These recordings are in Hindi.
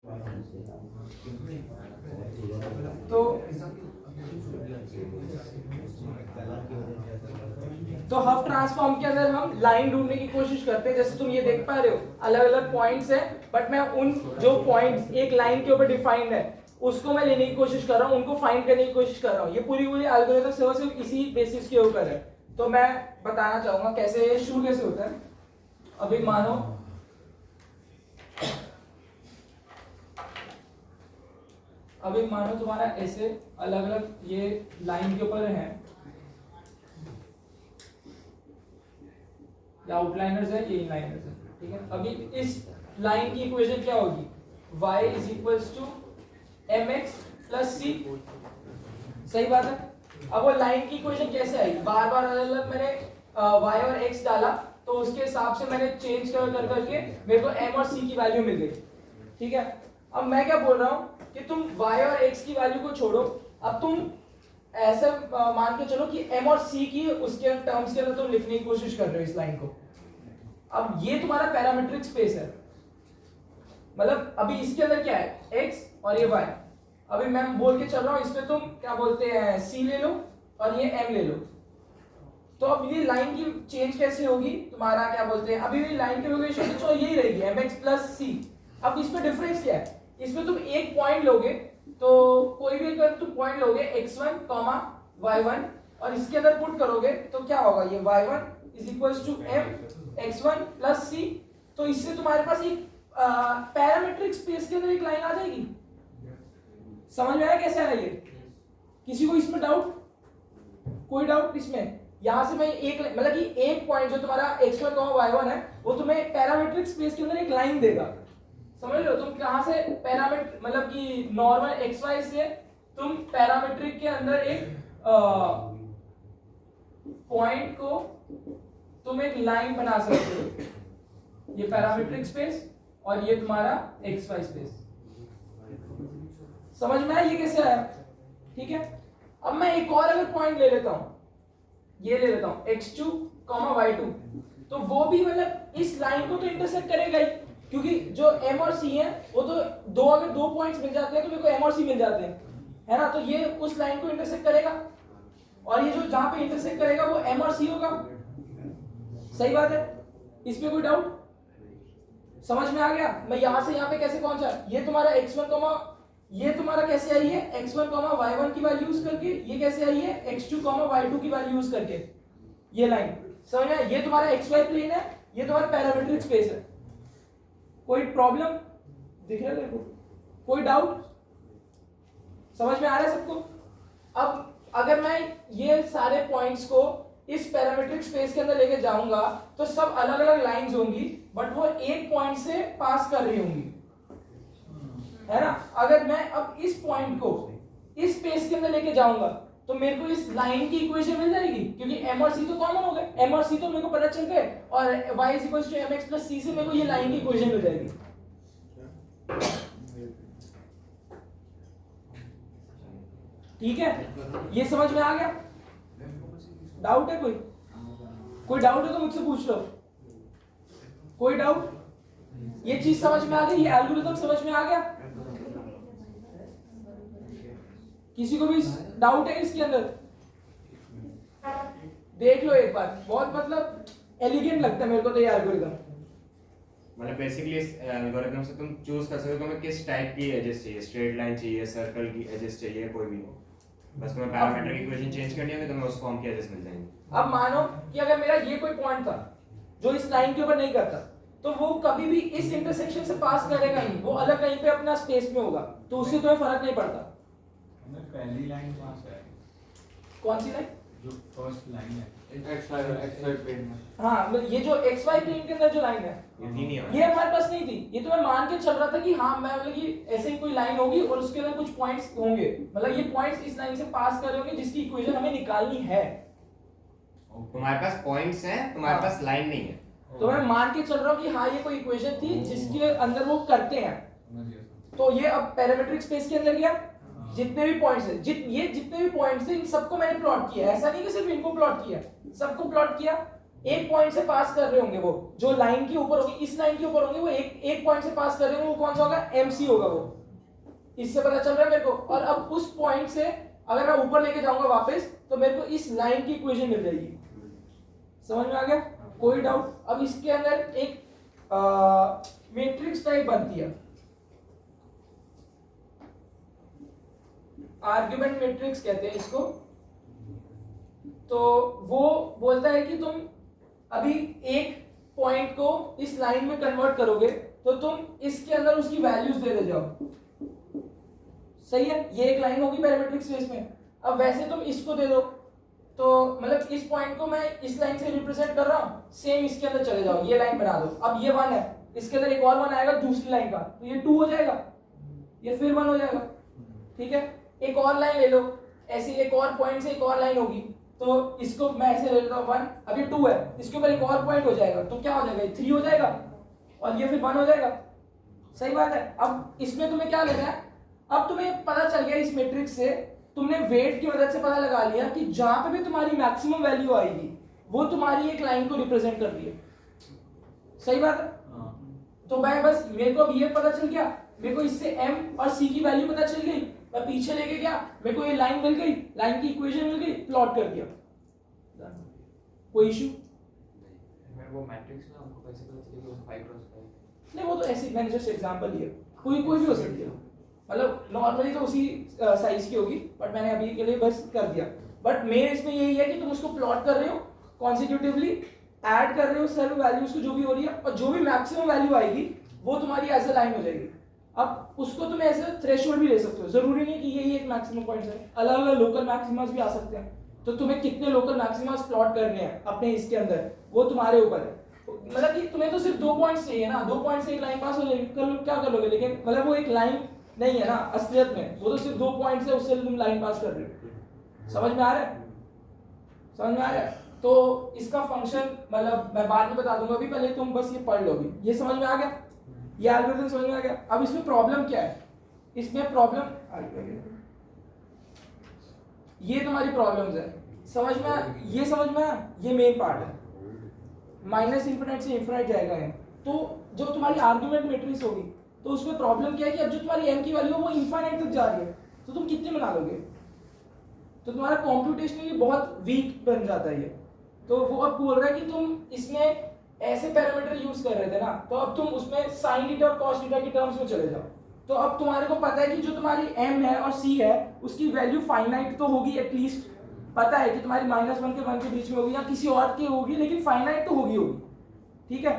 तो हाफ ट्रांसफॉर्म के अंदर हम लाइन ढूंढने की कोशिश करते हैं। जैसे तुम ये देख पा रहे हो अलग अलग पॉइंट्स है, बट मैं उन जो पॉइंट्स एक लाइन के ऊपर डिफाइंड है उसको मैं लेने की कोशिश कर रहा हूँ, उनको फाइंड करने की कोशिश कर रहा हूँ। ये पूरी एल्गोरिथम सिर्फ इसी बेसिस के ऊपर है। तो मैं बताना चाहूंगा कैसे शुरू कैसे होता है। अभी मानो तुम्हारा ऐसे अलग अलग ये लाइन के ऊपर है, या आउटलाइनर्स है, ये इनलाइनर्स है, ठीक है। अभी इस लाइन की इक्वेशन क्या होगी, y is equals to mx plus c, सही बात है। अब वो लाइन की इक्वेशन कैसे आई, बार बार अलग अलग मैंने y और x डाला तो उसके हिसाब से मैंने चेंज कर करके मेरे को m और c की वैल्यू मिल गई, ठीक है। अब मैं क्या बोल रहा हूँ कि तुम y और x की वैल्यू को छोड़ो, अब तुम ऐसा मान के चलो कि m और c की उसके टर्म्स के अंदर तुम लिखने की कोशिश कर रहे हो इस लाइन को। अब ये तुम्हारा पैरामीट्रिक स्पेस है, मतलब अभी इसके अंदर क्या है x और ये y। अभी मैं बोल के चल रहा हूँ इसमें तुम क्या बोलते हैं c ले लो और ये m ले लो। तो अब ये लाइन की चेंज कैसे होगी, तुम्हारा क्या बोलते हैं अभी भी लाइन की लोकेशन तो यही रहेगी mx प्लस c। अब इसमें डिफरेंस क्या है, इसमें तुम एक पॉइंट लोगे तो कोई भी अगर तुम पॉइंट लोगे x1, y1 और इसके अंदर पुट करोगे तो क्या होगा, ये y1 is equals to m x1 plus c। तो इससे तुम्हारे पास एक पैरामीट्रिक स्पेस के अंदर एक लाइन आ जाएगी। समझ में आया कैसे आया ये, किसी को इसमें डाउट, कोई डाउट इसमें। यहां से मैं एक मतलब कि एक पॉइंट जो तुम्हारा x1, y1 है वो तुम्हें पैरामीट्रिक स्पेस के अंदर एक लाइन देगा। समझ लो तुम कहां से पैरामीटर मतलब कि नॉर्मल xy से तुम पैरामीट्रिक के अंदर एक पॉइंट को तुम एक लाइन बना सकते हो, ये पैरामीट्रिक स्पेस और ये तुम्हारा xy स्पेस। समझ में आया ये कैसे आया, ठीक है। अब मैं एक और अगर पॉइंट ले लेता हूं, ये ले लेता हूं x2, y2, तो वो भी मतलब इस लाइन को तो इंटरसेक्ट करेगा ही, क्योंकि जो m और c है वो तो अगर दो पॉइंट्स मिल जाते हैं तो मेरे को m और c मिल जाते हैं, है ना। तो ये उस लाइन को इंटरसेक्ट करेगा और ये जो जहां पे इंटरसेक्ट करेगा वो m और c होगा, सही बात है। इस पे कोई डाउट, समझ में आ गया। मैं यहां से यहां पे कैसे पहुंचा, ये तुम्हारा x1, ये तुम्हारा कैसे आई है x1, y1 की वैल्यू यूज करके, ये कैसे आई है x2, y2 की वैल्यू यूज करके, ये लाइन। समझ में, ये तुम्हारा xy प्लेन है, ये तुम्हारा पैरामीट्रिक स्पेस है। कोई प्रॉब्लम दिख रहा है तेरे को, कोई डाउट, समझ में आ रहा है सबको। अब अगर मैं ये सारे पॉइंट्स को इस पैरामीट्रिक स्पेस के अंदर लेके जाऊंगा तो सब अलग अलग लाइंस होंगी, बट वो एक पॉइंट से पास कर रही होंगी, है ना। अगर मैं अब इस पॉइंट को इस स्पेस के अंदर लेके जाऊंगा तो मेरे को इस लाइन की इक्वेशन मिल जाएगी, क्योंकि m और c तो कॉमन हो गए, m और c तो मेरे को पता चल गए, और y is equal to mx plus c से मेरे को ये लाइन की इक्वेशन मिल जाएगी। ठीक है, ये समझ में आ गया। डाउट है कोई डाउट है तो मुझसे पूछ लो, कोई डाउट। ये चीज समझ में आ गई, ये एल्गोरिथम समझ में आ गया, किसी को भी डाउट है इसके अंदर, देख लो एक बार। बहुत मतलब एलिगेंट लगता है मेरे को तो ये एल्गोरिथम। मतलब बेसिकली इस एल्गोरिथम से तुम चूज कर सकते हो तुम्हें किस टाइप की एजेस चाहिए, स्ट्रेट लाइन चाहिए, सर्कल की एजेस चाहिए, कोई भी हो, बस तुम्हें पैरामीट्रिक इक्वेशन चेंज करनी होगी, तुम्हें उस फॉर्म की एजेस मिल जाएंगी। अब मानो कि अगर मेरा ये कोई पॉइंट था जो इस लाइन के ऊपर नहीं करता, तो वो कभी भी इस इंटरसेक्शन से पास करेगा ही, वो अलग कहीं पे अपना स्पेस में होगा, तो उससे तुम्हें फर्क नहीं पड़ता। पहली लाइन कहां से है, कौन सी लाइन, जो फर्स्ट लाइन है xy प्लेन में। हाँ, ये जो xy प्लेन के अंदर जो लाइन है ये हमारे पास नहीं थी, ये तो मैं मान के चल रहा था कि हाँ मैं मतलब कि ऐसे ही कोई लाइन होगी और उसके अंदर कुछ पॉइंट्स होंगे, मतलब ये पॉइंट्स इस लाइन से पास कर रहे होंगे जिसकी इक्वेशन हमें निकालनी है। तुम्हारे पास पॉइंट्स हैं, तुम्हारे पास लाइन नहीं है, तो मैं मान के चल रहा हूँ कि हाँ ये कोई इक्वेशन थी जिसके अंदर वो करते हैं। तो ये अब पैरामीट्रिक स्पेस के अंदर गया, जितने भी पॉइंट्स हैं, जितने भी पॉइंट्स हैं इन सबको मैंने प्लॉट किया, ऐसा नहीं कि सिर्फ इनको प्लॉट किया, सबको प्लॉट किया। एक पॉइंट से पास कर रहे होंगे, वो जो लाइन के ऊपर होगी, इस लाइन के ऊपर होंगे, वो एक पॉइंट से पास कर रहे होंगे, वो कौन सा होगा, MC होगा वो। इससे पता चल रहा है मेरे को। और अब उस पॉइंट से अगर मैं ऊपर लेके जाऊंगा वापस, तो मेरे को इस लाइन की इक्वेशन मिल जाएगी। समझ में आ गया? कोई डाउट? अब इसके अंदर एक मैट्रिक्स टाइप बनती है, आर्गुमेंट मैट्रिक्स कहते हैं इसको। तो वो बोलता है कि तुम अभी एक पॉइंट को इस लाइन में कन्वर्ट करोगे, तो तुम इसके अंदर उसकी वैल्यूज दे जाओ। सही है? ये एक लाइन होगी पैरामीट्रिक स्पेस में। अब वैसे तुम इसको दे दो, तो मतलब इस पॉइंट को मैं इस लाइन से रिप्रेजेंट कर रहा हूं, सेम इसके अंदर चले जाओ, ये लाइन बना दो। अब ये 1 है, इसके अंदर एक और 1 आएगा दूसरी लाइन का, तो ये 2 हो जाएगा, ये फिर 1 हो जाएगा। ठीक है? एक और लाइन ले लो, ऐसे एक और पॉइंट से एक और लाइन होगी, तो इसको मैं ऐसे ले लेता हूं 1, अब ये 2 है, इसके ऊपर एक और पॉइंट हो जाएगा, तो क्या हो जाएगा, ये 3 हो जाएगा, और ये फिर 1 हो जाएगा। सही बात है? अब इसमें तुम्हें क्या लेना है, अब तुम्हें पता चल गया इस मैट्रिक्स से, तुमने वेट की मदद से पता लगा लिया कि जहां पे भी तुम्हारी मैक्सिमम वैल्यू आएगी, वो तुम्हारी एक लाइन को रिप्रेजेंट कर रही है। सही बात है? तो मैं बस, मेरे को अब ये पता चल गया, मेरे को इससे M और C की वैल्यू पता चल गई, मैं पीछे लेके गया, मेरे को ये लाइन मिल गई, लाइन की इक्वेशन मिल गई, प्लॉट कर दिया। कोई इशू? वो मैट्रिक्स में हमको कैसे पता चलेगा वो 5x5? नहीं, वो तो ऐसे मैंने जस्ट एग्जांपल लिया, कोई भी हो सकती है, मतलब नॉर्मली तो उसी साइज की होगी, बट मैंने अभी के लिए बस कर दिया। बट मेन इसमें यही है कि तुम उसको प्लॉट कर रहे हो, कॉन्सिक्यूटिवली ऐड कर रहे हो सेल वैल्यूज को जो भी हो रही है, और जो भी मैक्सिमम वैल्यू आएगी वो तुम्हारी एज अ लाइन हो जाएगी। अब उसको तुम एज अ थ्रेशोल्ड भी ले सकते हो, जरूरी नहीं कि यही एक मैक्सिमम पॉइंट है, अलग अलग लोकल मैक्सिमस भी आ सकते हैं। तो तुम्हें कितने लोकल मैक्सिमस प्लॉट करने हैं अपने इसके अंदर, वो तुम्हारे ऊपर है। मतलब कि तुम्हें तो सिर्फ 2 पॉइंट्स चाहिए ना, 2 पॉइंट से एक लाइन पास हो जाएगी, कर लो, क्या कर लोगे, लेकिन मतलब वो एक लाइन नहीं है ना असलियत में, वो तो सिर्फ 2 पॉइंट से उससे तुम लाइन पास कर रहे हो। समझ में आ रहा है? समझ में आ रहा है? तो इसका फंक्शन मतलब मैं बाद में बता दूंगा, अभी पहले तुम बस ये पढ़ लो। अभी ये समझ में आ गया, ये एल्गोरिथम समझ में आ गया। अब इसमें प्रॉब्लम क्या है, इसमें प्रॉब्लम ये तुम्हारी प्रॉब्लम्स है, समझ में, ये समझ में आया, ये मेन पार्ट है। माइनस इंफिनिट से इंफिनिट जाएगा है, तो जो तुम्हारी आर्गुमेंट मैट्रिक्स होगी, तो उसमें प्रॉब्लम क्या है कि अब जो तुम्हारी m की वैल्यू है वो इनफाइनाइट तक जा रही है, तो तुम कितने बना लोगे, तो तुम्हारा कॉम्प्यूटेशनली बहुत वीक बन जाता है ये। तो वो अब बोल रहा है कि तुम इसमें ऐसे पैरामीटर यूज कर रहे थे ना, तो अब तुम उसमें साइन थीटा और कॉस थीटा के टर्म्स में चले जाओ। तो अब तुम्हारे को पता है कि जो तुम्हारी m है और c है उसकी वैल्यू फाइनाइट तो होगी, एटलीस्ट पता है कि तुम्हारी -1 के 1 के बीच में होगी या किसी और की होगी, लेकिन फाइनाइट तो होगी। ठीक है?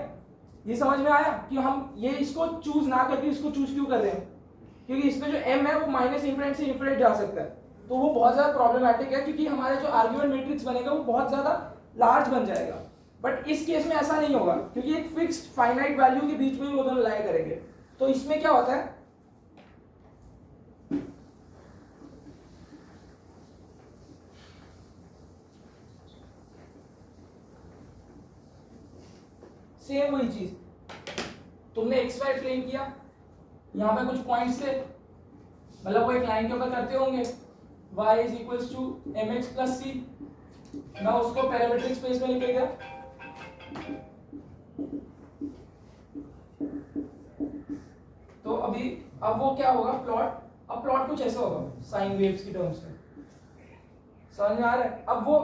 ये समझ में आया कि हम ये इसको चूज ना करके इसको चूज क्यों कर रहे हैं, क्योंकि इसमें जो m है वो माइनस इंफिनिट से इंफिनिट जा सकता है, तो वो बहुत ज्यादा प्रॉब्लमैटिक है, क्योंकि हमारा जो आर्गुमेंट मैट्रिक्स बनेगा वो बहुत ज्यादा लार्ज बन जाएगा। बट इस केस में ऐसा नहीं होगा, क्योंकि एक फिक्स्ड फाइनाइट वैल्यू के बीच में ही वो दोनों लाया करेंगे। तो इसमें क्या होता है, सेम वही चीज, तुमने xy प्लेन किया, यहाँ पे कुछ पॉइंट्स थे, मतलब वो एक लाइन के ऊपर करते होंगे, y is equals to mx plus c, मैं उसको पैरामीट्रिक स्पेस में लिख गया। तो अभी अब वो क्या होगा, प्लॉट, अब प्लॉट कुछ ऐसा होगा साइन वेव्स की टर्म्स में, समझ में आ रहा है? अब वो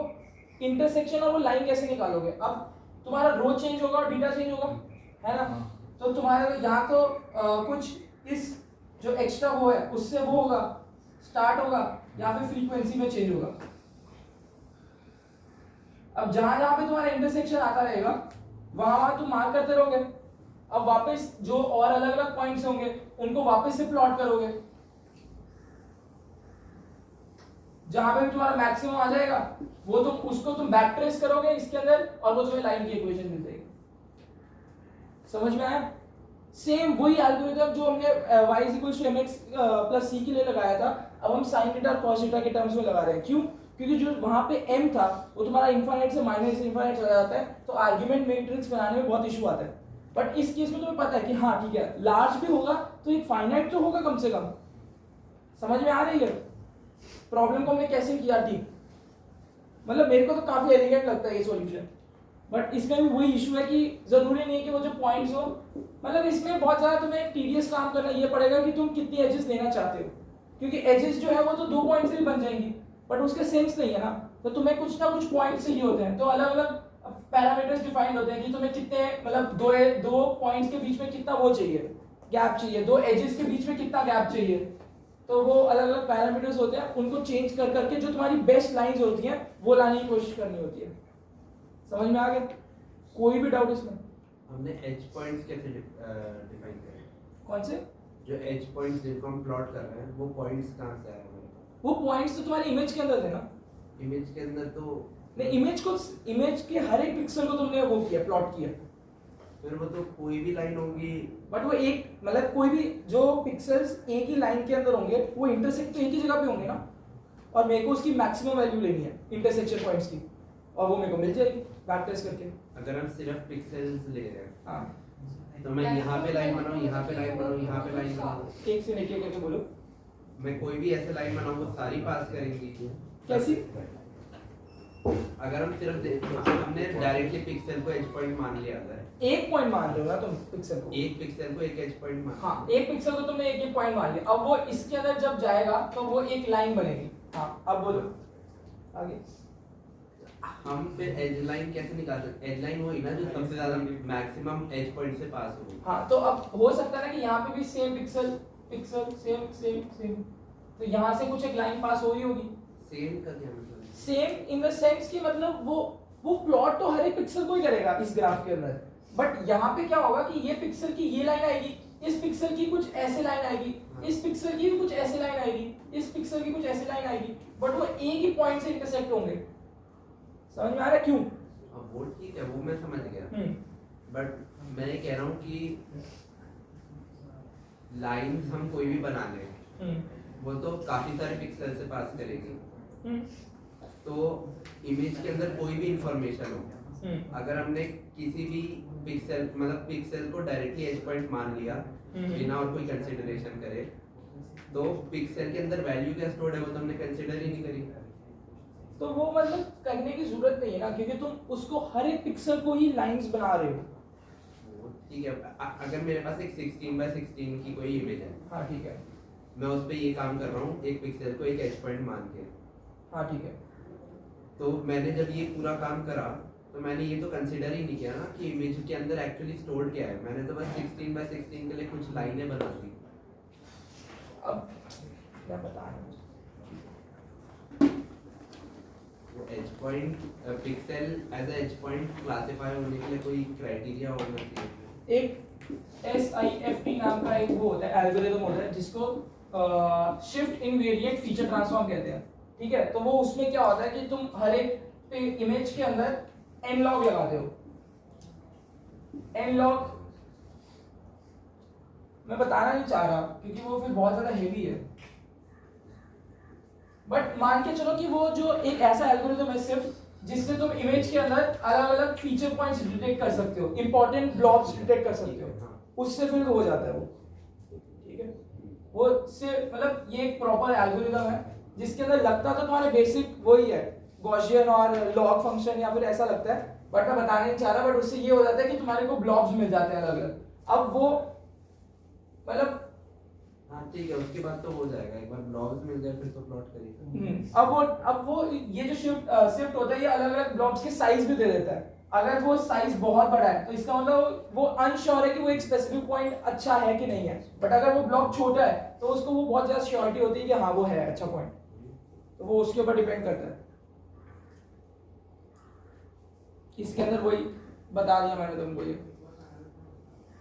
इंटरसेक्शन और वो लाइन कैसे निकालोगे, अब तुम्हारा रो चेंज होगा और बीटा चेंज होगा, है ना? तो तुम्हारे यहाँ तो कुछ इस जो एक्स्ट्रा वो है उससे वो होगा, स्टार्ट होगा, या फिर फ्रीक्वेंसी में चेंज होगा। अब जहां जहां पे तुम्हारा इंटरसेक्शन आता रहेगा वहां वहां तुम मार्क करते रहोगे। अब वापस जो और अलग अलग पॉइंट्स होंगे उनको वापस से प्लॉट करोगे, जहां पे भी तुम्हारा मैक्सिमम आ जाएगा वो तुम उसको तुम बैक ट्रेस करोगे इसके अंदर, और वो तुम्हें लाइन की इक्वेशन मिल जाएगी। समझ में आया? सेम वही एल्गोरिथम जो हमने y = mx + c के लिए लगाया था, अब हम sin थीटा और cos थीटा के टर्म्स में लगा रहे हैं। क्यों? क्योंकि जो वहां पे m था वो तुम्हारा इनफाइनाइट से माइनस इनफाइनाइट चला जाता है, तो आर्गुमेंट मैट्रिक्स बनाने में बहुत इशू आता है। बट इस केस में तुम्हें पता है कि हाँ ठीक है, लार्ज भी होगा तो एक फाइनाइट तो होगा कम से कम। समझ में आ रही है प्रॉब्लम को हमने कैसे किया? ठीक, मतलब मेरे को तो काफी एलिगेंट लगता है ये सॉल्यूशन, बट इसमें भी वही इशू है कि जरूरी नहीं है कि वो जो पॉइंट्स हो, मतलब इसमें बहुत ज़्यादा तुम्हें टीडीएस काम करना ये पड़ेगा कि तुम कितनी एजेस लेना चाहते हो, क्योंकि एजेस जो है वो तो 2 पॉइंट से भी बन जाएंगी, बट उसके सेंस नहीं है ना, तो तुम्हें कुछ ना कुछ पॉइंट्स चाहिए होते हैं, तो अलग अलग पैरामीटर्स डिफाइंड होते हैं कि तुम्हें कितने, मतलब दो पॉइंट्स के बीच में कितना वो चाहिए, गैप चाहिए, 2 एजेस के बीच में कितना गैप चाहिए, तो वो अलग अलग पैरामीटर्स होते हैं, उनको चेंज कर करके जो तुम्हारी बेस्ट लाइंस होती हैं वो लाने की कोशिश करनी होती है। समझ में आ गया? कोई भी डाउट इसमें? हमने एज पॉइंट्स कैसे डिफाइन करे? कौन से? जो एज पॉइंट्स जिनको हम प्लॉट कर रहे हैं वो पॉइंट्स कहाँ से आए हमारे पास? वो पॉइंट्स तो तुम्हारी इमेज के अंदर थे ना। इमेज के अंदर तो नहीं, इमेज के हर एक पिक्सल को तुमने वो किया, प्लॉट किया, फिर वो तो कोई भी लाइन होगी, बट वो एक, मतलब कोई भी जो पिक्सेल्स एक ही लाइन के अंदर होंगे वो इंटरसेक्ट तो एक ही जगह पे होंगे ना, और मेरे को उसकी मैक्सिमम वैल्यू लेनी है इंटरसेक्शन पॉइंट्स की, और वो मेरे को मिल जाएगी बैक टेस्ट करके। अगर हम सिर्फ पिक्सेल्स ले रहे हैं हाँ, तो मैं यहाँ पे लाइन बनाऊँ, यहाँ पे लाइन बनाऊँ, यहाँ पे लाइन बनाऊँ, एक से लेके करके बोलो। मैं कोई भी ऐसे लाइन बनाऊँ वो सारी पास करेंगी। कैसी? अगर हम सिर्फ हमने डायरेक्टली पिक्सेल को एज पॉइंट मान लिया था, एक पॉइंट मान रहे हो ना तुम पिक्सल को? एक पिक्सेल को एक एज पॉइंट मान, हाँ, एक पिक्सल को तुमने एक एक पॉइंट मान लिया, अब वो इसके अंदर जब जाएगा तो वो एक लाइन बनेगी। हाँ, अब बोलो आगे। हम फिर एज लाइन कैसे निकाल सकते? एज लाइन वही ना जो सबसे ज्यादा मैक्सिमम एज पॉइंट से पास हो। हाँ, तो अब हो सकता है ना कि यहाँ पे भी same pixel same same same, तो यहाँ से कुछ एक लाइन पास हो ही होगी। सेम का क्या मतलब? सेम इन द सेंस कि मतलब वो प्लॉट तो हर एक पिक्सल को ही करेगा इस ग्राफ के अंदर, बट यहाँ पे क्या होगा कि ये पिक्सल की ये लाइन आएगी, इस पिक्सल की कुछ ऐसे लाइन आएगी, इस पिक्सल की भी कुछ ऐसे लाइन आएगी, इस पिक्सल की कुछ ऐसे लाइन आएगी, बट वो एक ही पॉइंट से इंटरसेक्ट होंगे। समझ में आ रहा है क्यों? अब वो ठीक है, वो मैं समझ गया, बट मैं ये कह रहा हूँ कि लाइन हम कोई भी बना लें वो तो काफी सारे पिक्सल से पास करेगी, तो इमेज के अंदर कोई भी इंफॉर्मेशन हो, अगर हमने किसी भी पिक्सल मतलब पिक्सल को डायरेक्टली एज पॉइंट मान लिया बिना और कोई कंसीडरेशन करे, तो पिक्सल के अंदर वैल्यू क्या स्टोर्ड है वो तो हमने कंसीडर ही नहीं करी, तो वो मतलब करने की जरूरत नहीं है ना, क्योंकि तुम उसको हर एक पिक्सल को ही लाइंस बना रहे हो। ठीक है। अगर मेरे पास एक 16x16 की कोई इमेज है, हाँ ठीक है, मैं उस पे ये काम कर रहा हूँ एक पिक्सल को एक एज पॉइंट मान के, हाँ ठीक है, तो मैंने जब ये पूरा काम करा तो मैंने ये तो कंसीडर ही नहीं किया ना कि इमेज के अंदर एक्चुअली स्टोर्ड क्या है, मैंने तो बस 16x16 के लिए कुछ लाइनें बना दी। अब क्या बता रहा हूँ, वो edge point pixel edge a edge point classify होने के लिए कोई क्राइटेरिया होना चाहिए। एक SIFT नाम का एक वो होता है, एल्गोरिथम होता है जिसको शिफ्ट इनवेरिएंट फीचर ट्रांसफॉर्म कहते हैं। ठीक है, तो वो उसमें क्या होता है कि तुम हर एक इमेज के अंदर nlog लगाते हो। nlog मैं बताना नहीं चाह रहा क्योंकि वो फिर बहुत ज्यादा हेवी है, बट मान के चलो कि वो जो एक ऐसा एल्गोरिथम है सिर्फ जिससे तुम इमेज के अंदर अलग अलग फीचर पॉइंट्स डिटेक्ट कर सकते हो, इंपॉर्टेंट ब्लॉब्स डिटेक्ट कर सकते हो, उससे फिर हो जाता है वो। ठीक है, वो से मतलब ये एक प्रॉपर एल्गोरिथम है जिसके अंदर लगता तो तुम्हारे बेसिक वही है, गॉसियन और लॉग फंक्शन या फिर ऐसा लगता है, बट मैं बताने नहीं चाह रहा, बट उससे ये हो जाता है कि तुम्हारे को ब्लॉब्स मिल जाते हैं अलग अलग। अब वो मतलब हाँ ठीक है, उसके बाद तो हो जाएगा, एक बार ब्लॉग्स मिल जाए फिर तो प्लॉट करेगा। अब वो ये जो शिफ्ट होता है ये अलग अलग ब्लॉक्स के साइज भी दे देता है। अगर वो साइज बहुत बड़ा है तो इसका मतलब वो अनश्योर है कि वो एक स्पेसिफिक पॉइंट अच्छा है कि नहीं है, बट अगर वो ब्लॉक छोटा है तो उसको वो बहुत ज्यादा श्योरिटी होती है कि हाँ वो है अच्छा पॉइंट, तो वो उसके ऊपर डिपेंड करता है। इसके अंदर वही बता दिया मैंने तुमको,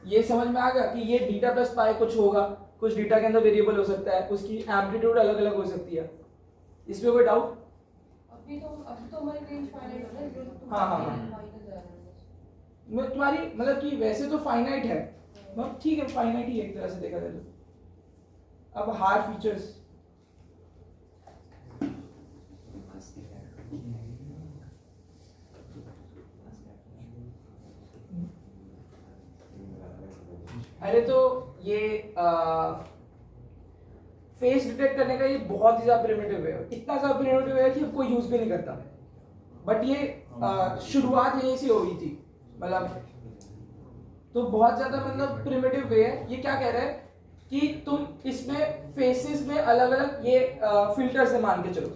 ये समझ में आ गया कि ये बीटा प्लस पाई कुछ होगा, कुछ डेटा के अंदर वेरिएबल हो सकता है, उसकी एम्पलीट्यूड अलग अलग हो सकती है। इसमें कोई डाउट? अभी तो हमारी रेंज फाइनाइट है ना, जो हाँ। मैं तुम्हारी मतलब कि वैसे तो फाइनाइट है, मतलब ठीक है फाइनाइट ही एक तरह से देखा जाए तो। अब हार्ड फीचर्स अरे तो ये फेस डिटेक्ट करने का ये बहुत ही ज्यादा प्रिमिटिव है, इतना ज्यादा प्रिमिटिव है कि कोई यूज भी नहीं करता, बट ये शुरुआत यहीं से हो गई थी, मतलब तो बहुत ज्यादा मतलब प्रिमिटिव वे है। ये क्या कह रहा है कि तुम इसमें फेसेस में अलग अलग ये फिल्टर से मान के चलो।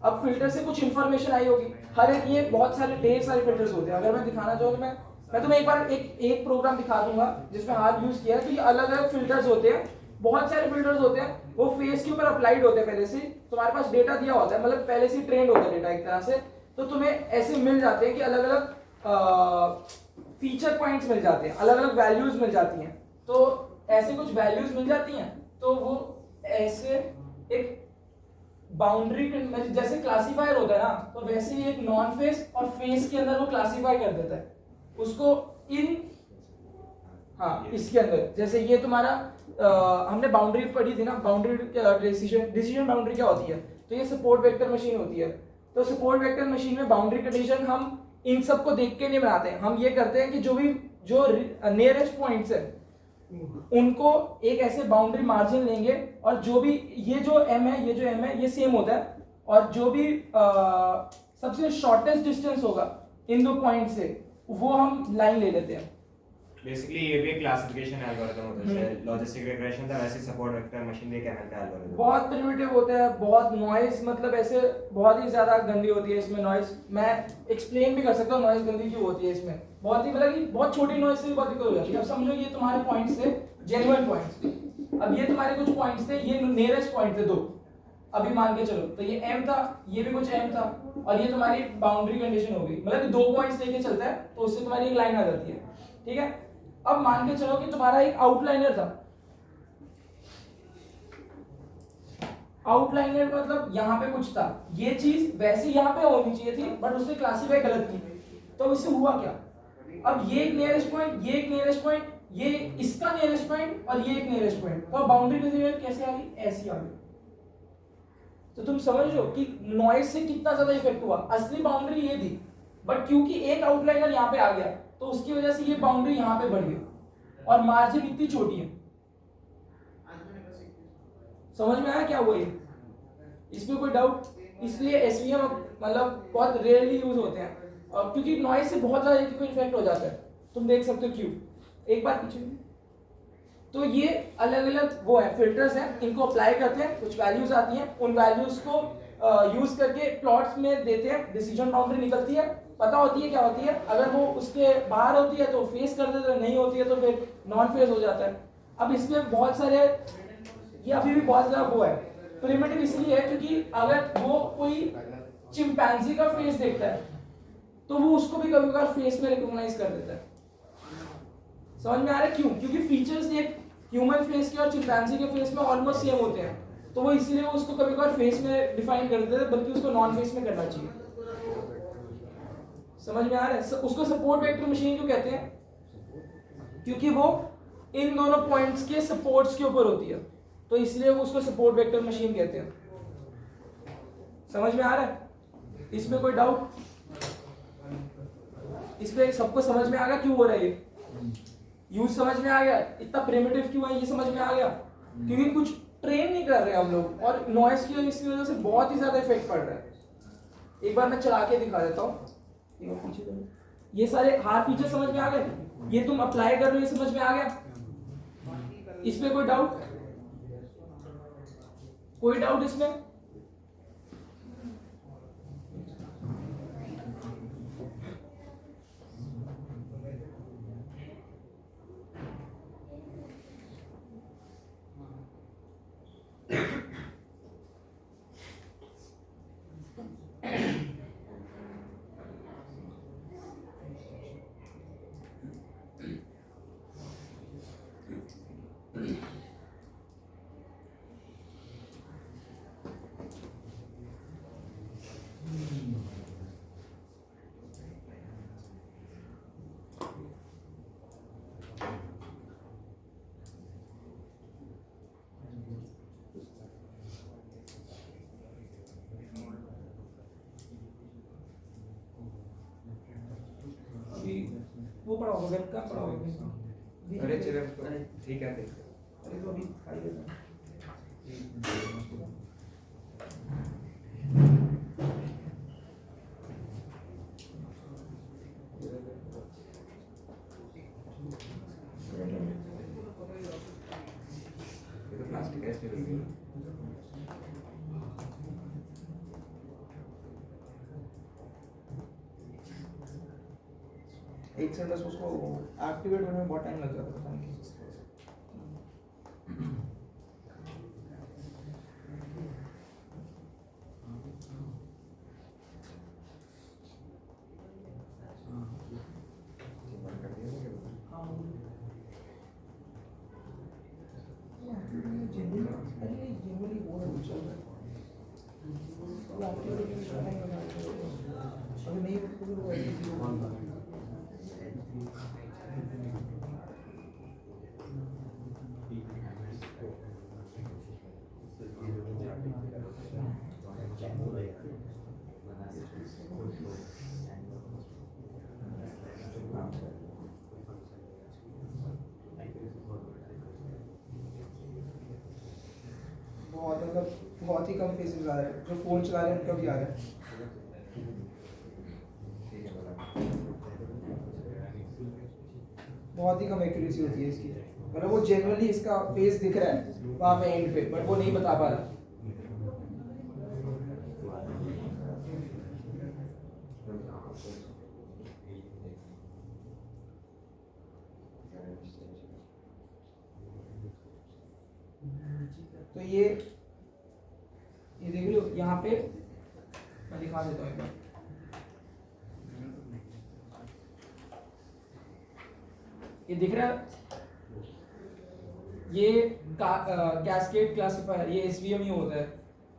अब फिल्टर से कुछ इंफॉर्मेशन आई होगी, हर एक ये बहुत सारे ढेर सारे फिल्टर्स होते हैं। अगर मैं दिखाना चाहूँ तो मैं तुम्हें एक बार एक प्रोग्राम दिखा दूंगा जिसमें हाथ यूज किया है। तो ये अलग अलग फिल्टर्स होते हैं, बहुत सारे फिल्टर्स होते हैं, वो फेस के ऊपर अप्लाइड होते हैं। पहले से तुम्हारे पास डेटा दिया होता है, मतलब पहले से ट्रेंड होता है डेटा एक तरह से। तो तुम्हें ऐसे मिल जाते हैं कि अलग अलग फीचर पॉइंट्स मिल जाते हैं, अलग अलग वैल्यूज मिल जाती हैं। तो ऐसे कुछ वैल्यूज मिल जाती हैं, तो वो ऐसे एक बाउंड्री जैसे क्लासीफायर होता है ना, तो वैसे ही एक नॉन फेस और फेस के अंदर वो क्लासीफाई कर देता है उसको इन, हाँ इसके अंदर। जैसे ये तुम्हारा हमने बाउंड्री पढ़ी थी ना, बाउंड्री डिसीजन बाउंड्री क्या होती है। तो ये सपोर्ट वेक्टर मशीन होती है। तो सपोर्ट वेक्टर मशीन में बाउंड्री कंडीशन हम इन सब को देख के नहीं बनाते हैं। हम ये करते हैं कि जो नियरेस्ट पॉइंट्स है उनको एक ऐसे बाउंड्री मार्जिन लेंगे, और जो भी ये जो m है ये सेम होता है, और जो भी सबसे शॉर्टेस्ट डिस्टेंस होगा इन दो पॉइंट से वो हम लाइन ले लेते हैं। बेसिकली ये भी एक क्लासिफिकेशन एल्गोरिथम होता है, जैसे लॉजिस्टिक रिग्रेशन था वैसे सपोर्ट वेक्टर मशीन भी एक ML का एल्गोरिथम। बहुत प्रिमिटिव होता है, बहुत नॉइज, मतलब ऐसे बहुत ही ज्यादा गंदी होती है इसमें नॉइज। मैं एक्सप्लेन भी कर सकता हूँ नॉइज गंदी क्यों होती है इसमें। बहुत ही मतलब कि बहुत छोटी नॉइज से भी बहुत दिक्कत हो जाती है। अब समझो ये तुम्हारे पॉइंट्स थे, जेन्युइन पॉइंट्स। अब ये तुम्हारे कुछ पॉइंट्स थे, ये नियरेस्ट पॉइंट थे 2, अभी मान के चलो। तो ये m था, ये भी कुछ m था, और ये तुम्हारी बाउंड्री कंडीशन हो गई। मतलब 2 पॉइंट्स लेके चलता है तो उससे तुम्हारी एक लाइन आ जाती है, ठीक है। अब मान के चलो कि तुम्हारा एक आउटलाइनर था। आउटलाइनर मतलब यहाँ पे कुछ था, ये चीज वैसे यहाँ पे होनी चाहिए थी बट उसने क्लासिफाई गलत की। तो इससे हुआ क्या, अब ये एक नियरेस्ट पॉइंट, ये एक नियरेस्ट पॉइंट, ये इसका नियरेस्ट पॉइंट और ये एक नियरेस्ट पॉइंट। तो बाउंड्री कंडीशन कैसे आ गई, ऐसी आ गई। तो तुम समझ लो कि नॉइज से कितना ज्यादा इफेक्ट हुआ। असली बाउंड्री ये थी, बट क्योंकि एक आउटलाइनर यहाँ पे आ गया तो उसकी वजह से ये बाउंड्री यहाँ पे बढ़ गई और मार्जिन इतनी छोटी है। समझ में आया क्या हुआ ये, इसमें कोई डाउट। इसलिए एसवीएम मतलब बहुत रेयरली यूज होते हैं, और क्योंकि नॉइज से बहुत ज्यादा इफेक्ट हो जाता है। तुम देख सकते हो क्यों। एक बात पीछे, तो ये अलग अलग वो है फिल्टर्स हैं, इनको अप्लाई करते हैं, कुछ वैल्यूज आती हैं, उन वैल्यूज को यूज करके प्लॉट्स में देते हैं। डिसीजन बाउंड्री निकलती है, पता होती है क्या होती है। अगर वो उसके बाहर होती है तो फेस कर देते हैं, नहीं होती है तो फिर नॉन फेस हो जाता है। अब इसमें बहुत सारे, ये अभी भी बहुत ज्यादा वो है प्रिमिटिव इसलिए है क्योंकि अगर वो कोई चिंपैंजी का फेस देखता है तो वो उसको भी कभी कभार फेस में रिकॉग्नाइज कर देता है। समझ में आ रहा है क्यों, क्योंकि फीचर्स एक ह्यूमन फेस के और चिंपैंजी के फेस में ऑलमोस्ट सेम होते हैं। तो वो इसीलिए वो उसको कभी कभार फेस में डिफाइन कर देते हैं, बल्कि उसको नॉन फेस में करना चाहिए। समझ में आ रहा है। उसको सपोर्ट वेक्टर मशीन क्यों कहते हैं, क्योंकि वो इन दोनों पॉइंट्स के सपोर्ट्स के ऊपर होती है, तो इसलिए वो उसको सपोर्ट वेक्टर मशीन कहते हैं। समझ में आ रहा है, इसमें कोई डाउट, इसमें सबको समझ में आ गया क्यों हो रहा है ये यूज, समझ में आ गया इतना प्रिमिटिव क्यों है, ये समझ में आ गया। क्योंकि कुछ ट्रेन नहीं कर रहे हम लोग, और नॉइस की इसकी वजह से बहुत ही ज्यादा इफेक्ट पड़ रहा है। एक बार मैं चला के दिखा देता हूँ। ये सारे हार फीचर समझ में आ गए, ये तुम अप्लाई कर रहे हो, ये समझ में आ गया। इसमें कोई डाउट, कोई डाउट इसमें? वो पढ़ा होगा, वेब का पढ़ा होगा। अरे चलो ठीक है, देख अरे तो अभी खाली देता हूं। एक सेकंड बस उसको एक्टिवेट होने में बहुत टाइम लग जाता है, पता नहीं किस बहुत मतलब बहुत ही कम फेसेस आ रहे हैं, जो फोन चला रहे हैं उनका भी आ रहा है। बहुत ही कम एक्यूरेसी होती है इसकी, मतलब वो जनरली इसका फेस दिख रहा है वहाँ पे एंड पे, बट वो नहीं बता पा रहा। तो ये देख लो यहाँ पे, मैं दिखा देता हूँ एक बार। ये दिख रहा है, ये कैस्केड क्लासिफायर, ये एसवीएम ही होता है।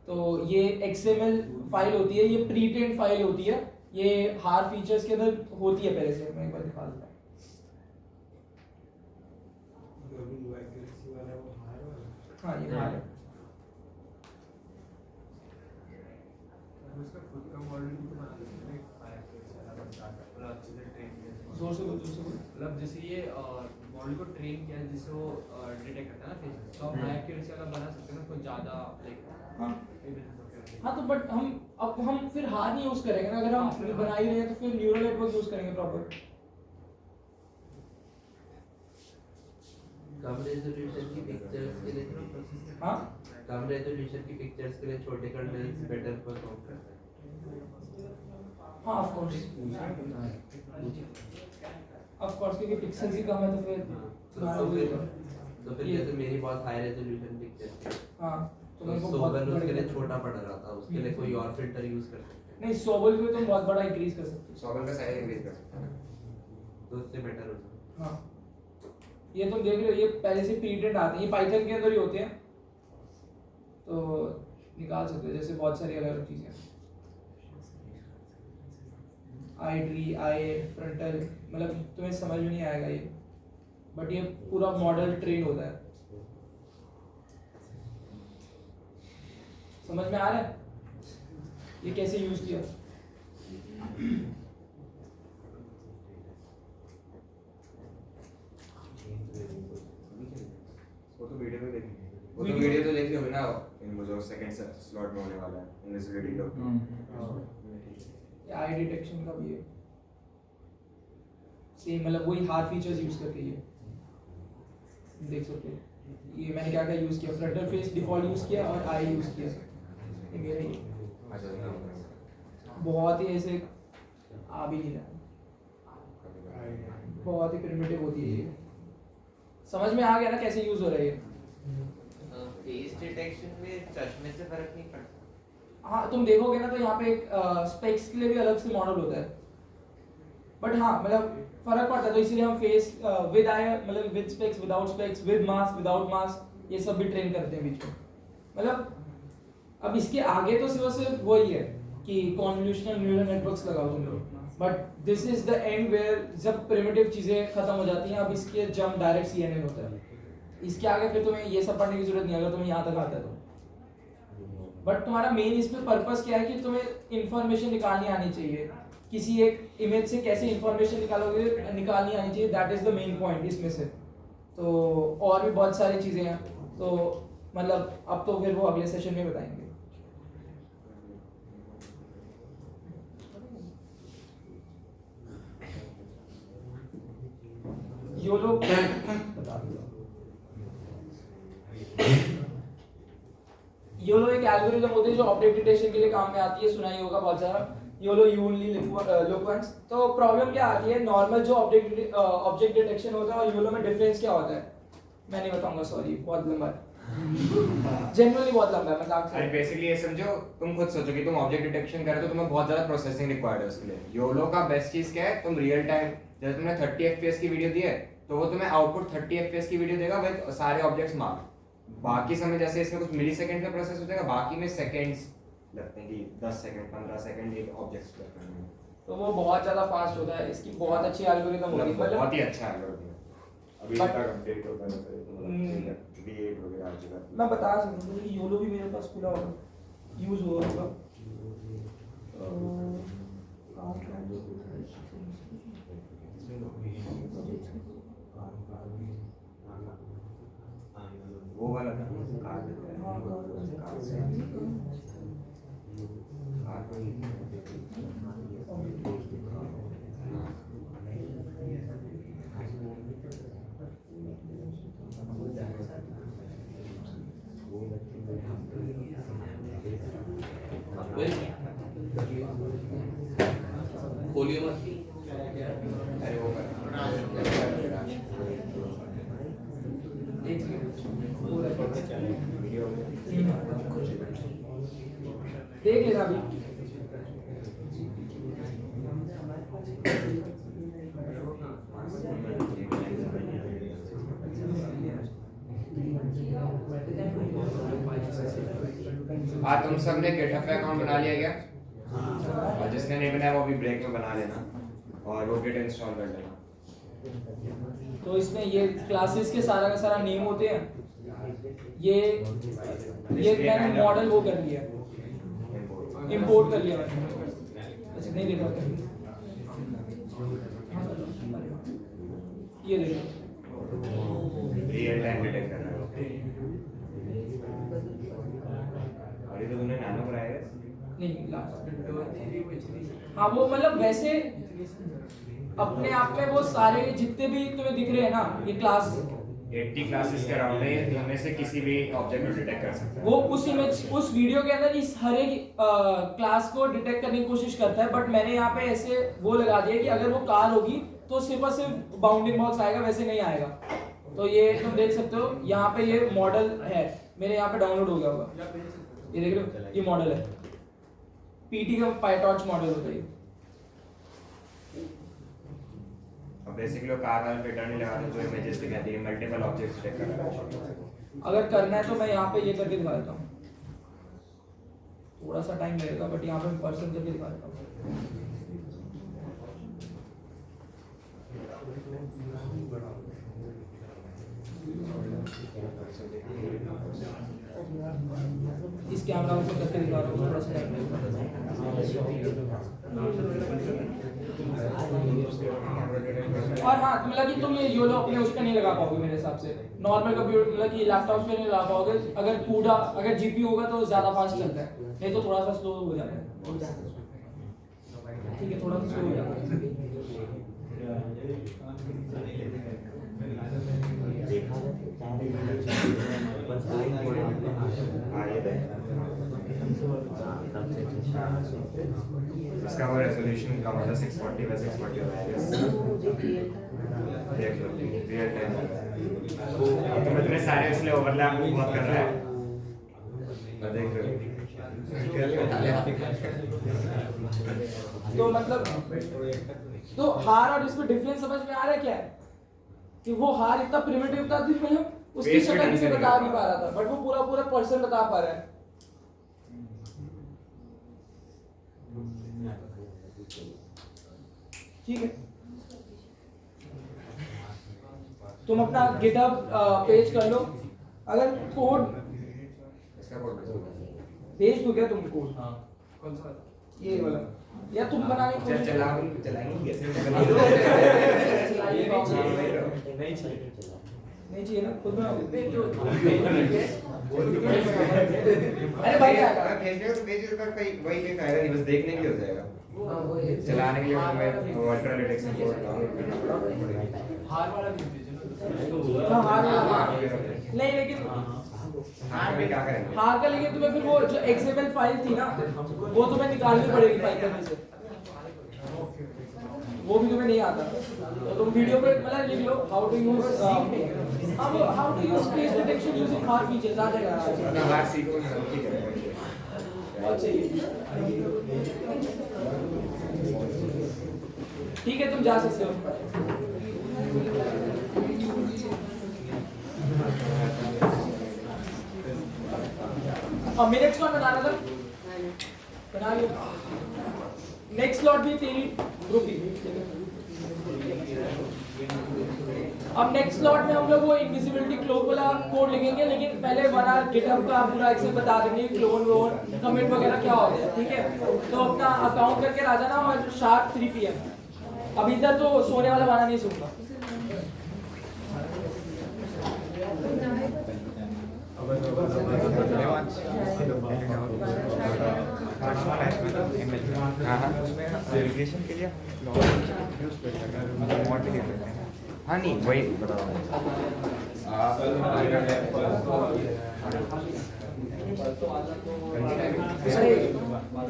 तो ये एक्सएमएल फाइल होती है, ये प्री ट्रेन्ड फाइल होती है, ये हार फीचर्स के अंदर होती है पहले से। मैं एक बार दिखा देता हूँ। हाँ ये हार है। उसका खुद का मॉडल भी तो बना सकते हैं, मतलब अच्छे से ट्रेन किया, जोर से बोल, जोर से बोल। मतलब जैसे ये मॉडल को ट्रेन किया है जिससे वो डिटेक्ट करता है ना फेस, तो हम हाई एक्यूरेसी वाला बना सकते हैं ना, कुछ ज़्यादा लाइक। हाँ तो बट हम फिर हार नहीं यूज करेंगे ना, अगर हम बना ही रहे हैं तो फिर न्यूरल नेटवर्क यूज करेंगे प्रॉपर। कम रेजोल्यूशन की पिक्चर्स के लिए हाँ कम रेजोल्यूशन की पिक्चर्स के लिए छोटे कर्नल्स बेटर परफॉर्म करते हैं। हाँ ऑफ कोर्स क्योंकि पिक्सेल्स ही कम है तो फिर तो फिर जैसे मेरी बहुत हाई रेजोल्यूशन पिक्चर थी, हाँ तो सोबल उसके लिए छोटा पड़ रहा था, उसके लिए कोई और फिल्टर यूज कर सकते हैं। नहीं, सोबल को तुम बहुत बड़ा इंक्रीज कर सकते सॉबल का साइज इंक्रीज कर सकते हैं, तो उससे बेटर हो सकता हो। हाँ ये तुम देख रहे हो, ये पहले से प्री ट्रेन्ड आते हैं, ये पाइथन के अंदर ही होते हैं, तो निकाल सकते हो जैसे बहुत सारी अलग अलग चीजें। आई ट्री, आई फ्रंटल, मतलब तुम्हें समझ में नहीं आएगा ये, बट ये पूरा मॉडल ट्रेन होता है। समझ में आ रहा है ये कैसे यूज किया? वो तो वीडियो में देखेंगे, वो तो वीडियो तो देखी होगी ना, इन वो जो सेकंड स्लॉट में होने वाला है इनविजिबिलिटी का। आई डिटेक्शन का भी है सेम, मतलब वही हार फीचर्स यूज करके ये देख सकते हो। ये मैंने क्या क्या यूज किया, फ्रंटल फेस डिफॉल्ट यूज किया और आई यूज किया, ये मेरा ही बहुत ही ऐसे आ भी नहीं रहा, बहुत ही प्रिमिटिव होती है ये। समझ में आ गया ना कैसे यूज हो रहा है ये? फेस डिटेक्शन में चश्मे से फर्क नहीं पड़ता। हाँ तुम देखोगे ना तो यहाँ पे एक स्पेक्स के लिए भी अलग से मॉडल होता है, बट हाँ मतलब फर्क पड़ता है, तो इसीलिए हम फेस विद आई, मतलब with specs, without specs, with mask, without mask, ये सब भी ट्रेन करते हैं बीच में। मतलब अब इसके आगे तो सिर्फ वही है कि कॉन्वोल्यूशनल न्यूरल नेटवर्क्स लगाओ तुम लोग, but this is the end where जब प्रिमिटिव चीजें खत्म हो जाती हैं, अब इसके जंप डायरेक्ट सीएनएन होता है। इसके आगे फिर तुम्हें ये सब पढ़ने की जरूरत नहीं, अगर तुम्हें यहाँ तक आता है तो। बट तुम्हारा मेन इसमें पर्पस क्या है कि तुम्हें इंफॉर्मेशन निकालनी आनी चाहिए, किसी एक इमेज से कैसे इंफॉर्मेशन निकालोगे, निकालनी आनी चाहिए, that is the main point इसमें से। तो और भी बहुत सारी चीजें हैं, तो मतलब अब तो फिर वो अगले सेशन में बताएंगे। योलो बता दो। योलो एक एल्गोरिथम होती है जो ऑब्जेक्ट डिटेक्शन के लिए काम में आती है, सुना ही होगा बहुत सारा, YOLO you only look once. तो प्रॉब्लम क्या आती है, नॉर्मल जो ऑब्जेक्ट डिटेक्शन होता है और योलो में डिफरेंस क्या होता है मैं नहीं बताऊंगा, सॉरी बहुत लंबा है, जनरली बहुत लंबा है, मजाक से। अरे बेसिकली ये समझो, तुम खुद सोचो कि तुम ऑब्जेक्ट डिटेक्शन कर रहे हो तो तुम्हें बहुत ज्यादा प्रोसेसिंग रिक्वायर्ड है उसके लिए। योलो का बेस्ट चीज क्या है, तुम रियल टाइम, जैसे तुमने 30 fps की वीडियो दी है तो वो तुम्हें आउटपुट 30 fps की वीडियो देगा विद सारे ऑब्जेक्ट्स मार्क। बाकी समय जैसे इसमें कुछ मिली सेकंड में प्रोसेस हो जाएगा, बाकी में सेकंड्स लगते हैं कि 10 सेकंड 15 सेकंड एक ऑब्जेक्ट करने में, तो वो बहुत ज्यादा फास्ट होता है, इसकी बहुत अच्छी एल्गोरिथम होती है, बहुत मतलब ही अच्छा एल्गोरिथम है। अभी But- तक अपडेट होता है तो V8 वगैरह आ चुका है। मैं बता सकता हूँ कि योलो भी मेरे पास खुला होगा, यूज हुआ होगा। वो वाला था कार देता है, कार से खोलिए मत। अरे वो देख लेना अभी। तुम सबने गिटहब पे अकाउंट बना लिया क्या? और जिसने नहीं बनाया वो अभी ब्रेक में बना लेना और वो गिट इंस्टॉल कर लेना। तो इसमें ये क्लासेस के सारा का सारा नेम होते हैं, ये मैंने मॉडल वो कर लिया, इंपोर्ट कर लिया मैंने, अच्छा नहीं देखा ये देखो रियल टाइम डिटेक्ट करना है। और ये तो तुमने नैनो बनाया है? नहीं लास्ट, हाँ वो मतलब वैसे अपने आप में वो सारे जितने भी तुम्हें दिख रहे हैं ना ये क्लास 80 क्लासेस के अराउंड है, इनमें से किसी भी ऑब्जेक्ट को डिटेक्ट कर सकता है। वो उस इमेज उस वीडियो के अंदर इस हर एक क्लास को डिटेक्ट करने की कोशिश करता है, बट मैंने यहाँ पे ऐसे वो लगा दिया कि अगर वो कार होगी तो सिर्फ और सिर्फ बाउंडिंग बॉक्स आएगा, वैसे नहीं आएगा। तो ये तुम देख सकते हो यहाँ पे ये मॉडल है मेरे यहाँ पे डाउनलोड हो गया होगा, ये देख रहे हो ये मॉडल है, पीटी का पाइटॉर्च मॉडल होता है ये। अब बेसिकली वो कार वाले पैटर्न नहीं लगा तो इमेजेस दिखाती है, मल्टीपल ऑब्जेक्ट्स डिटेक्ट कर रहा है। अगर करना है तो मैं यहाँ पे ये करके दिखा देता हूँ, थोड़ा सा टाइम लगेगा बट यहाँ पे पर्सन करके दिखा देता हूँ। इस कैमरा को करके दिखा रहा हूँ, थोड़ा सा टाइम लगेगा। और हाँ मतलब कि तुम ये योलो अपने उस पे नहीं लगा पाओगे मेरे हिसाब से, नॉर्मल कंप्यूटर मतलब कि लैपटॉप पे नहीं लगा पाओगे। अगर जीपीयू होगा तो ज्यादा फास्ट चलता है, नहीं तो थोड़ा सा स्लो हो जाता है। ठीक है थोड़ा सा स्लो हो जाता है। इसका वो रेजोल्यूशन कम होता है 640 बाय 640 होता है। देख लो रियल टाइम तो इतने सारे इसलिए ओवरलैप बहुत कर रहा है, देख रहे हो। तो मतलब तो हार और इसमें डिफरेंस समझ में आ रहा है क्या है कि वो हार इतना प्रिमिटिव था कि मतलब उसकी Face शक्ल भी से नहीं बता नहीं पा रहा था, बट वो पूरा पूरा पर्सन बता पा रहा है। ठीक है तुम अपना गिटहब पेज कर लो, अगर कोड इसका कोड भेज दो क्या तुम कोड, कौन सा ये वाला या तुम बनाने की कोशिश चलाएंगे कैसे नहीं चाहिए ना खुद बनाओ। अरे भाई भेजने को भेज कर वही कोई फायदा नहीं, बस देखने के लिए हो जाएगा। चलाने के लिए हमें अल्ट्रा डिटेक्शन कोड डाउनलोड करना पड़ेगा। हार वाला भी भेजना हाँ, नहीं लेकिन हाँ तो क्या करेंगे? हाँ का लेकिन तुम्हें फिर वो जो एक्सएमएल फाइल थी ना वो तुम्हें निकालनी पड़ेगी पाइथन में से, वो भी तुम्हें नहीं आता तो तुम वीडियो पे मतलब लिख लो how to use face detection using hard features आ जाएगा। ना बात सीखो ना, ठीक है। बहुत सही है। ठीक है तुम जा सकते हो। अब मिनट्स कौन बनाना था? बना लिया। नेक्स्ट स्लॉट भी तेरी ग्रुप ही। अब नेक्स्ट स्लॉट में हम लोग वो इनविजिबिलिटी क्लोक वाला कोड लिखेंगे, लेकिन पहले वन गिटहब का पूरा एक से बता देंगे क्लोन वोन कमिट वगैरह क्या होता है, ठीक है? तो अपना अकाउंट करके आ जाना और शार्प 3 PM। अब इधर तो सोने वाला गाना नहीं सुनता। वेरिफिकेशन के लिए यूज कर सकते हैं, मॉडिफिकेशन करते हैं। हाँ नहीं वही बताओ। अरे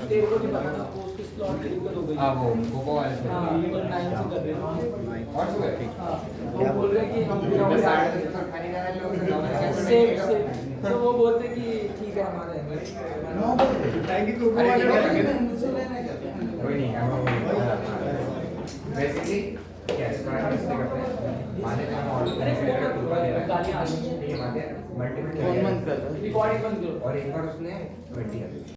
तेरे को नहीं पता था उसकी स्लॉट की दिक्कत हो गई। वो कोको वाले से। हाँ, तो 9 से कर रहे हैं। और सुबह हाँ, वो बोल रहे कि हम सेम तो वो बोलते कि ठीक है हमारे कोई नहीं बेसिकली क्या स्क्वायर करते हैं माने का अरे फोन गालियां आ रही हैं। ठीक है माने मल्टीपल रिकॉर्डिंग बंद करो। और एक बार उसने 20